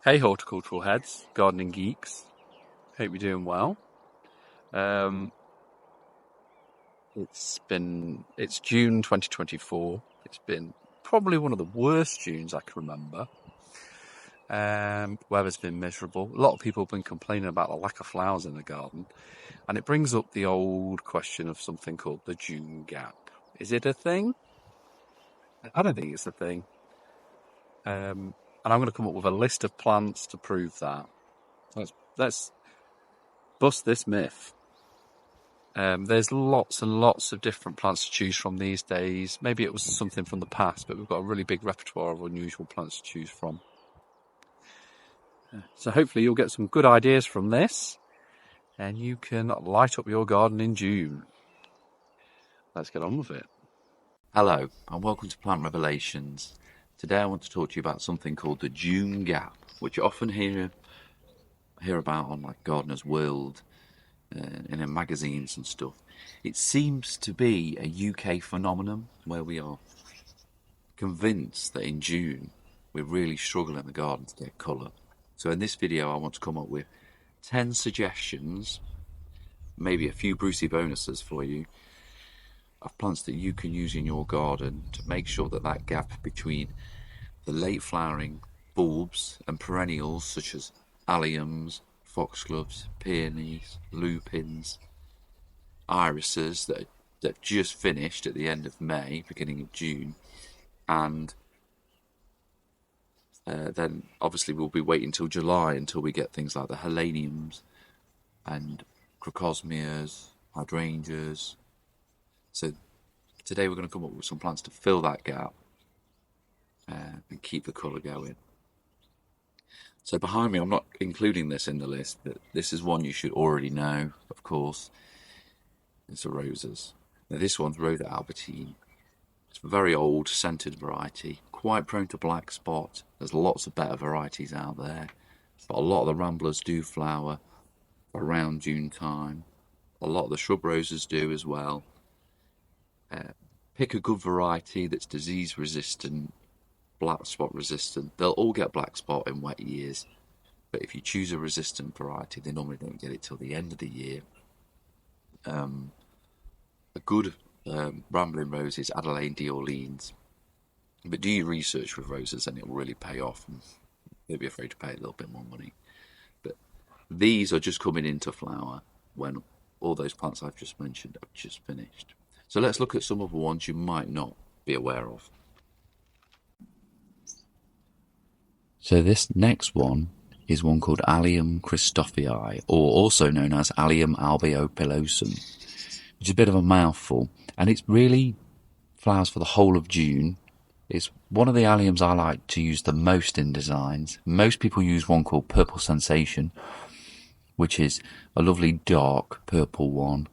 Hey horticultural heads, gardening geeks, hope you're doing well. It's June 2024. It's been probably one of the worst Junes I can remember. Weather's been miserable. A lot of people have been complaining about the lack of flowers in the garden, and it brings up the old question of something called the June gap. Is it a thing? I don't think it's a thing. And I'm going to come up with a list of plants to prove that. Let's bust this myth. There's lots and lots of different plants to choose from these days. Maybe it was something from the past, but we've got a really big repertoire of unusual plants to choose from. So hopefully you'll get some good ideas from this, and you can light up your garden in June. Let's get on with it. Hello, and welcome to Plant Revelations. Today I want to talk to you about something called the June gap, which you often hear about on like Gardener's World, in magazines and stuff. It seems to be a UK phenomenon where we are convinced that in June we really struggle in the garden to get colour. So in this video I want to come up with 10 suggestions, maybe a few Brucey bonuses for you, of plants that you can use in your garden to make sure that that gap between the late flowering bulbs and perennials such as alliums, foxgloves, peonies, lupins, irises that just finished at the end of May, beginning of June, and then obviously we'll be waiting till July until we get things like the heleniums and crocosmias, hydrangeas. So today we're going to come up with some plants to fill that gap and keep the colour going. So behind me, I'm not including this in the list, but this is one you should already know, of course. It's the roses. Now this one's Rhoda Albertine. It's a very old scented variety, quite prone to black spot. There's lots of better varieties out there, but a lot of the ramblers do flower around June time. A lot of the shrub roses do as well. Pick a good variety that's disease resistant, black spot resistant. They'll all get black spot in wet years, but if you choose a resistant variety, they normally don't get it till the end of the year. A good rambling rose is Adelaide d'Orleans, but do your research with roses and it will really pay off, and you'll be afraid to pay a little bit more money. But these are just coming into flower when all those plants I've just mentioned have just finished. So let's look at some of the ones you might not be aware of. So this next one is one called Allium Christophii, or also known as Allium albopilosum, which is a bit of a mouthful, and it's really flowers for the whole of June. It's one of the alliums I like to use the most in designs. Most people use one called Purple Sensation, which is a lovely dark purple one,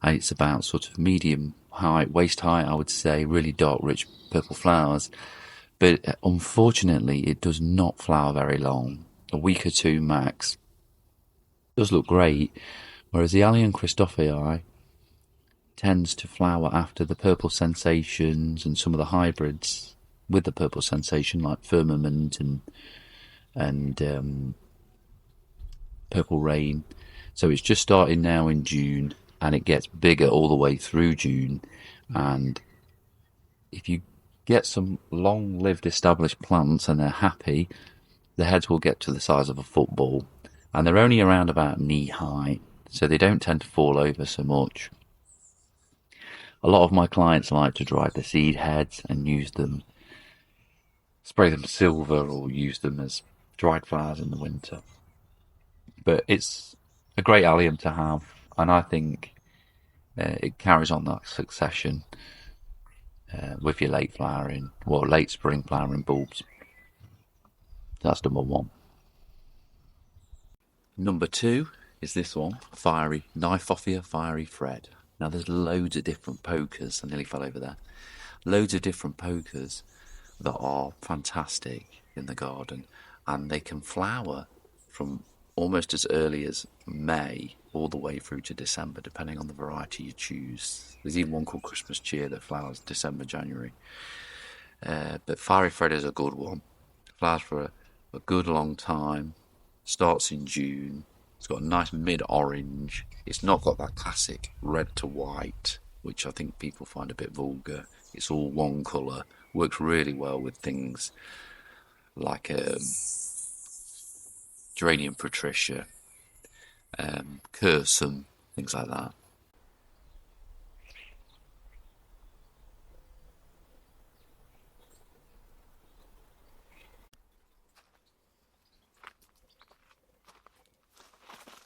and it's about sort of medium height, waist height, I would say, really dark, rich purple flowers. But unfortunately, it does not flower very long, a week or two max. It does look great, whereas the Allium Christophii tends to flower after the Purple Sensations and some of the hybrids with the Purple Sensation, like Firmament and Purple Rain. So it's just starting now in June, and it gets bigger all the way through June. And if you get some long-lived established plants and they're happy, the heads will get to the size of a football, and they're only around about knee height, so they don't tend to fall over so much. A lot of my clients like to dry the seed heads and use them, spray them silver, or use them as dried flowers in the winter. But it's a great allium to have, and I think it carries on that succession with your late spring flowering bulbs. That's number one. Number two is this one, Kniphofia Fiery Fred. Now there's loads of different pokers, I nearly fell over there. Loads of different pokers that are fantastic in the garden, and they can flower from almost as early as May all the way through to December, depending on the variety you choose. There's even one called Christmas Cheer that flowers December, January. But Fiery Fred is a good one. Flowers for a good long time. Starts in June. It's got a nice mid-orange. It's not got that classic red to white, which I think people find a bit vulgar. It's all one colour. Works really well with things like Geranium Patricia, Cursum, things like that.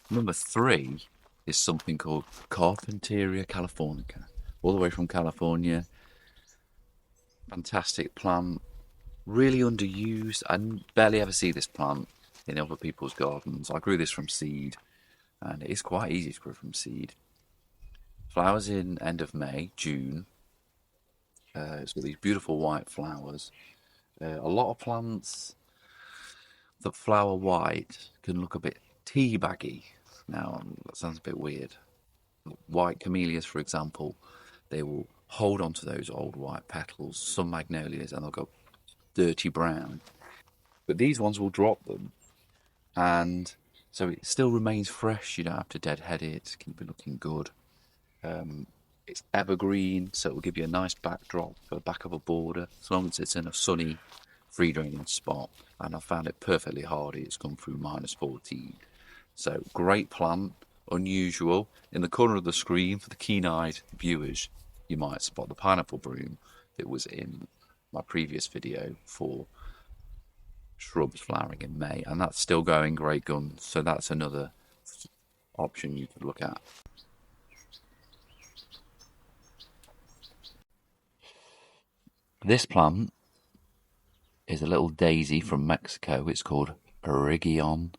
Number 3 is something called Carpenteria californica, all the way from California. Fantastic plant, really underused. I barely ever see this plant in other people's gardens. I grew this from seed, and it is quite easy to grow from seed. Flowers in end of May, June. It's got these beautiful white flowers. A lot of plants that flower white can look a bit tea baggy. Now, that sounds a bit weird. White camellias, for example, they will hold onto those old white petals. Some magnolias, and they'll go dirty brown. But these ones will drop them, and so it still remains fresh. You don't have to deadhead it, keep it looking good. It's evergreen, so it will give you a nice backdrop for the back of a border, as long as it's in a sunny, free draining spot. And I found it perfectly hardy. It's come through -14. So great plant, unusual. In the corner of the screen, for the keen-eyed viewers, you might spot the pineapple broom that was in my previous video for shrubs flowering in May, and that's still going great guns. So that's another option you could look at. This plant is a little daisy from Mexico. It's called Erigeon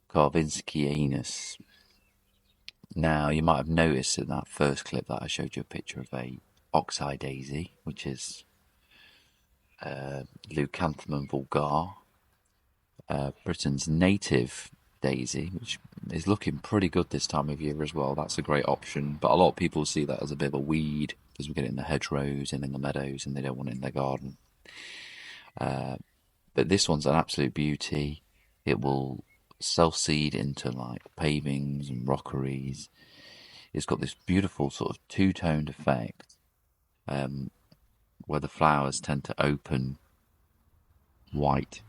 Karvinskianus. Now, you might have noticed in that first clip that I showed you a picture of a oxeye daisy, which is Leucanthemum vulgar, Britain's native daisy, which is looking pretty good this time of year as well. That's a great option, but a lot of people see that as a bit of a weed because we get it in the hedgerows and in the meadows, and they don't want it in their garden. But this one's an absolute beauty. It will self-seed into like pavings and rockeries. It's got this beautiful sort of two-toned effect, where the flowers tend to open white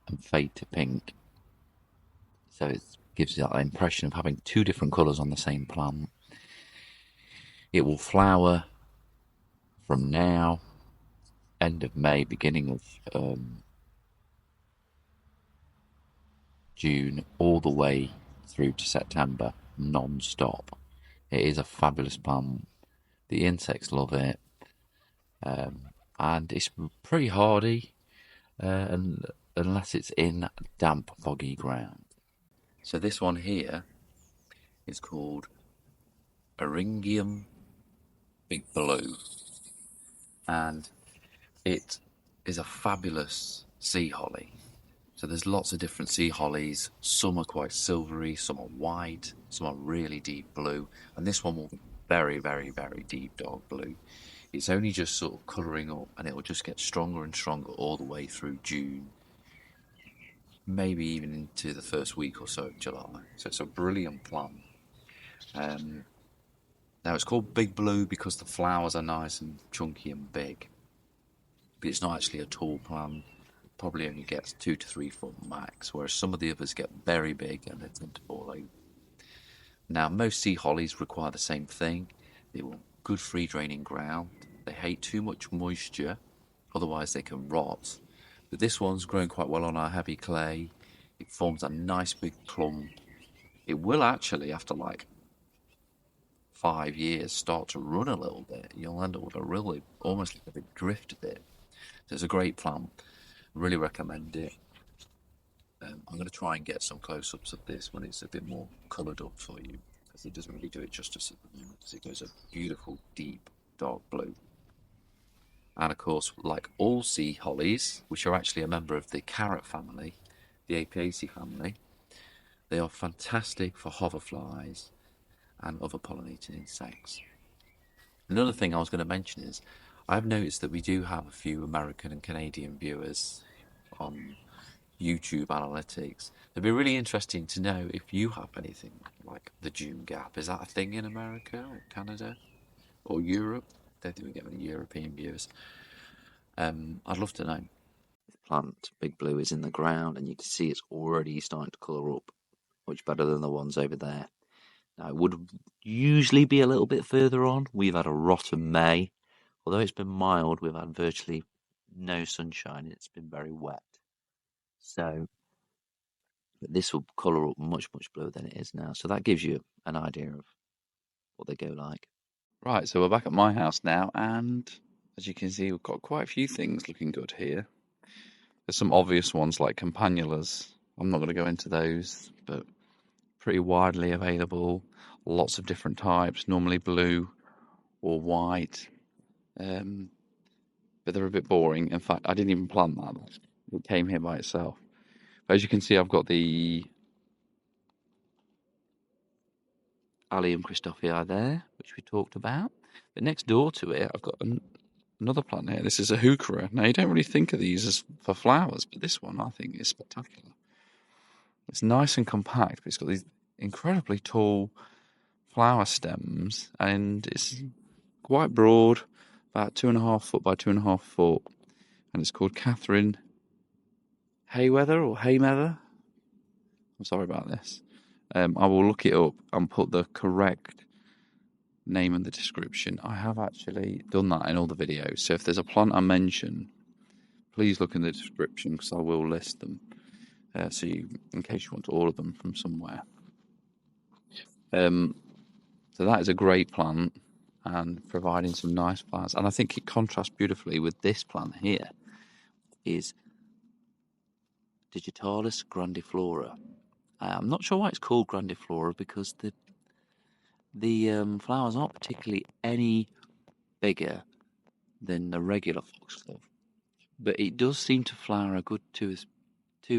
and fade to pink. So it gives you that impression of having two different colours on the same plant. It will flower from now, end of May, beginning of June, all the way through to September, non-stop. It is a fabulous plant. The insects love it, and it's pretty hardy, and unless it's in damp, boggy ground. So this one here is called Eryngium Big Blue, and it is a fabulous sea holly. So there's lots of different sea hollies. Some are quite silvery, some are white, some are really deep blue, and this one will be very, very, very deep dark blue. It's only just sort of colouring up, and it will just get stronger and stronger all the way through June, maybe even into the first week or so of July. So it's a brilliant plant. Now it's called Big Blue because the flowers are nice and chunky and big, but it's not actually a tall plant. It probably only gets 2 to 3 foot max, whereas some of the others get very big and they tend to fall over. Now most sea hollies require the same thing. They want good free draining ground. They hate too much moisture, otherwise they can rot. But this one's growing quite well on our heavy clay. It forms a nice big clump. It will actually, after like 5 years, start to run a little bit. You'll end up with a really, almost like a big drift bit. So it's a great plant. Really recommend it. I'm going to try and get some close-ups of this when it's a bit more coloured up for you, because it doesn't really do it justice at the moment, because it goes a beautiful, deep, dark blue. And of course, like all sea hollies, which are actually a member of the carrot family, the Apiaceae family, they are fantastic for hoverflies and other pollinating insects. Another thing I was going to mention is I've noticed that we do have a few American and Canadian viewers on YouTube analytics. It'd be really interesting to know if you have anything like the June gap. Is that a thing in America or Canada or Europe? Don't think we get many European viewers. I'd love to know. The plant, Big Blue, is in the ground, and you can see it's already starting to colour up, much better than the ones over there. Now, it would usually be a little bit further on. We've had a rotten May. Although it's been mild, we've had virtually no sunshine. It's been very wet. So this will colour up much, much bluer than it is now. So that gives you an idea of what they go like. Right, so we're back at my house now, and as you can see, we've got quite a few things looking good here. There's some obvious ones like campanulas. I'm not going to go into those, but pretty widely available. Lots of different types, normally blue or white. But they're a bit boring. In fact, I didn't even plant that. It came here by itself. But as you can see, I've got the Allium Christophii there, which we talked about. But next door to it, I've got another plant here. This is a Heuchera. Now, you don't really think of these as for flowers, but this one, I think, is spectacular. It's nice and compact, but it's got these incredibly tall flower stems, and it's quite broad, about 2.5 foot by 2.5 foot, and it's called Catherine Hayweather or Haymeather. I'm sorry about this. I will look it up and put the correct name in the description. I have actually done that in all the videos, so if there's a plant I mention, please look in the description because I will list them. So in case you want to order them from somewhere. So that is a great plant and providing some nice flowers. And I think it contrasts beautifully with this plant here, is Digitalis grandiflora. I'm not sure why it's called grandiflora because the flowers aren't particularly any bigger than the regular foxglove, but it does seem to flower a good 2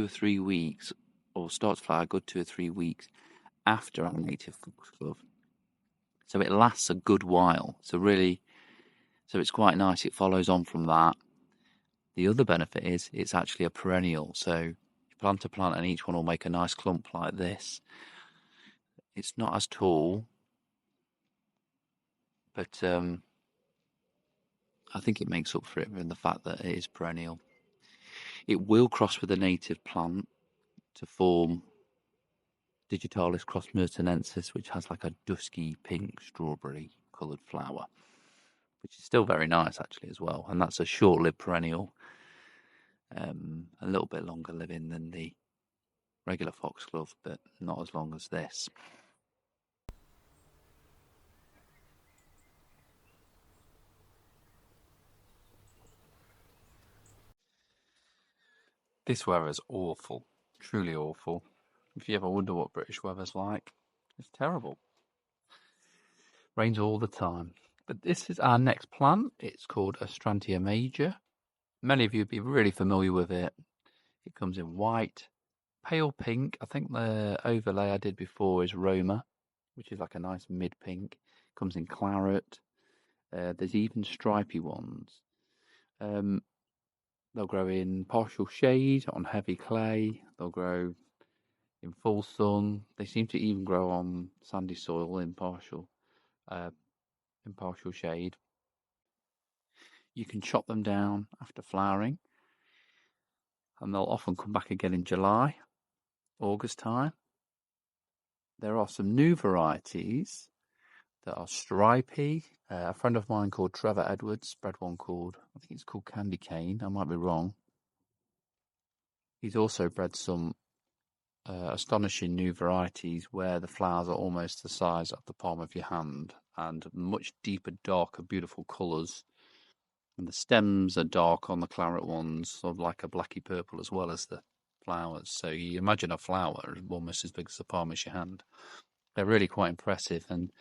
or 3 weeks, or start to flower a good 2 or 3 weeks after our native foxglove. So it lasts a good while. So it's quite nice. It follows on from that. The other benefit is it's actually a perennial. So you plant a plant and each one will make a nice clump like this. It's not as tall, but I think it makes up for it in the fact that it is perennial. It will cross with a native plant to form Digitalis cross mertenensis, which has like a dusky pink strawberry coloured flower, which is still very nice actually as well. And that's a short-lived perennial, a little bit longer living than the regular foxglove, but not as long as this. This weather is awful, truly awful. If you ever wonder what British weather's like, it's terrible. Rains all the time. But this is our next plant. It's called Astrantia major. Many of you will be really familiar with it. It comes in white, pale pink. I think the overlay I did before is Roma, which is like a nice mid-pink. Comes in claret. There's even stripy ones. They'll grow in partial shade on heavy clay. They'll grow in full sun. They seem to even grow on sandy soil in partial shade. You can chop them down after flowering, and they'll often come back again in July, August time. There are some new varieties that are stripy. A friend of mine called Trevor Edwards bred one called, I think it's called Candy Cane. I might be wrong. He's also bred some astonishing new varieties where the flowers are almost the size of the palm of your hand and much deeper, darker, beautiful colours. And the stems are dark on the claret ones, sort of like a blacky purple as well as the flowers. So you imagine a flower almost as big as the palm of your hand. They're really quite impressive, and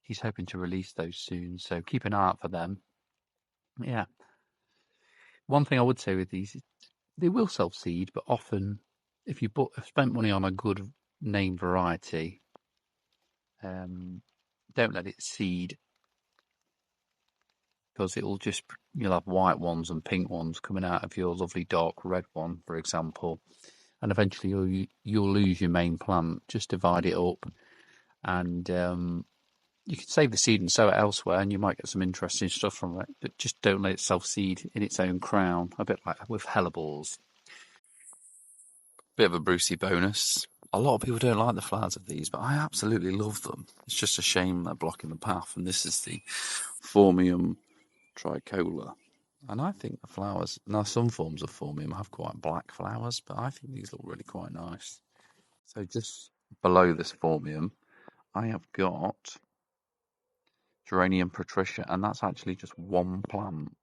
he's hoping to release those soon. So keep an eye out for them. Yeah. One thing I would say with these is they will self-seed, but often if you spent money on a good name variety, don't let it seed, because you'll have white ones and pink ones coming out of your lovely dark red one, for example. and eventually you'll lose your main plant. Just divide it up, and you can save the seed and sow it elsewhere, and you might get some interesting stuff from it. But just don't let it self-seed in its own crown, a bit like with helleborus. Bit of a Brucey bonus. A lot of people don't like the flowers of these, but I absolutely love them. It's just a shame they're blocking the path. And this is the Phormium tricolor. And I think the flowers, now some forms of Phormium have quite black flowers, but I think these look really quite nice. So just below this Phormium, I have got Geranium Patricia, and that's actually just one plant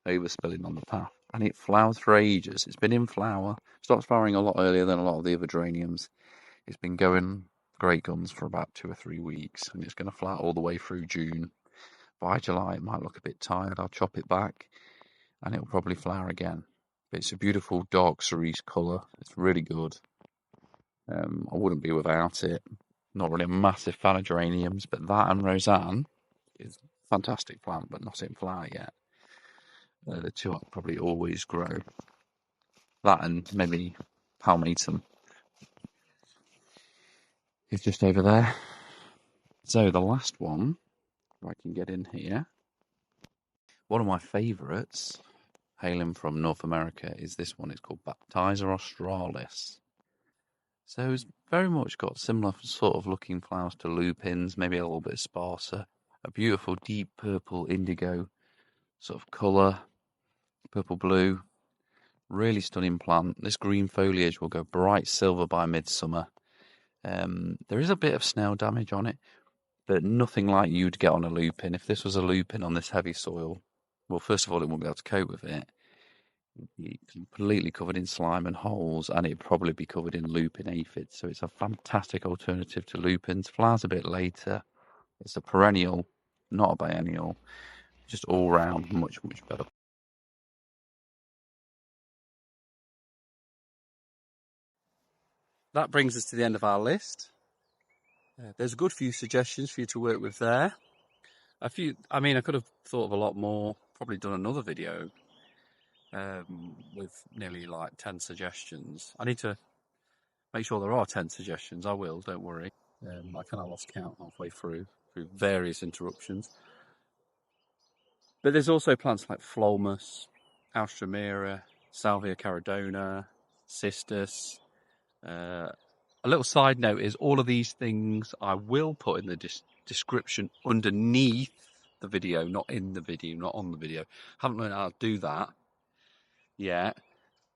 overspilling on the path. And it flowers for ages. It's been in flower, stops flowering a lot earlier than a lot of the other geraniums. It's been going great guns for about 2 or 3 weeks, and it's going to flower all the way through June. By July, it might look a bit tired. I'll chop it back, and it'll probably flower again. But it's a beautiful dark cerise colour. It's really good. I wouldn't be without it. Not really a massive fan of geraniums, but that and Roseanne is a fantastic plant, but not in flower yet. The two I'll probably always grow. That and maybe palmatum is just over there. So the last one, if I can get in here, one of my favourites, hailing from North America, is this one. It's called Baptisia australis. So it's very much got similar sort of looking flowers to lupins, maybe a little bit sparser. A beautiful deep purple indigo sort of colour, purple blue. Really stunning plant. This green foliage will go bright silver by midsummer. There is a bit of snail damage on it, but nothing like you'd get on a lupin. If this was a lupin on this heavy soil, well, first of all, it won't be able to cope with it. It'd be completely covered in slime and holes, and it'd probably be covered in lupin aphids. So it's a fantastic alternative to lupins. Flowers a bit later. It's a perennial, not a biennial. Just all round, much, much better. That brings us to the end of our list. There's a good few suggestions for you to work with there. I could have thought of a lot more, probably done another video with nearly like 10 suggestions. I need to make sure there are 10 suggestions. I will, don't worry. I kind of lost count halfway through various interruptions. But there's also plants like Phlomus, Alstroemeria, Salvia Caradonna, Cistus. A little side note is all of these things I will put in the description underneath the video, not in the video, not on the video. Haven't learned how to do that yet.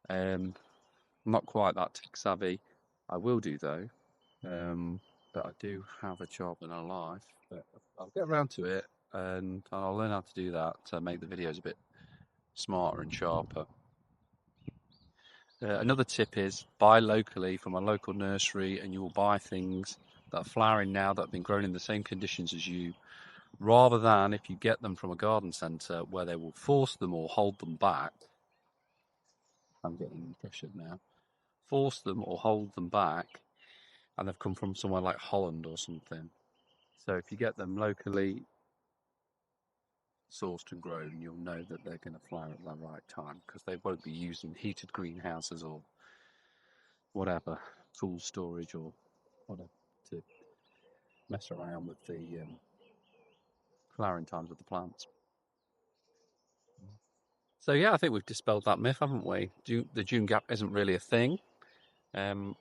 Not quite that tech savvy. I will do though. But I do have a job and a life. But I'll get around to it, and I'll learn how to do that to make the videos a bit smarter and sharper. Another tip is buy locally from a local nursery, and you will buy things that are flowering now that have been grown in the same conditions as you, rather than if you get them from a garden centre where they will force them or hold them back. I'm getting pressured now. Force them or hold them back, and they've come from somewhere like Holland or something. So if you get them locally sourced and grown, you'll know that they're going to flower at the right time, because they won't be using heated greenhouses or whatever, cool storage or whatever to mess around with the flowering times of the plants. So yeah, I think we've dispelled that myth, haven't we? The June gap isn't really a thing. I'm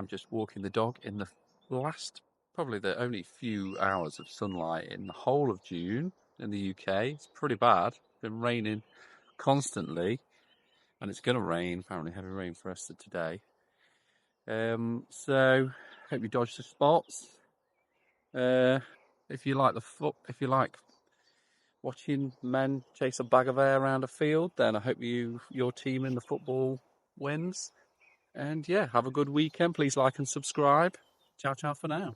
just walking the dog in the last, probably the only few hours of sunlight in the whole of June in the UK. It's pretty bad. It's been raining constantly, and it's going to rain, apparently heavy rain for the rest of today. So hope you dodge the spots. If you like watching men chase a bag of air around a field, then I hope your team in the football wins. And yeah, have a good weekend. Please like and subscribe. Ciao, ciao for now.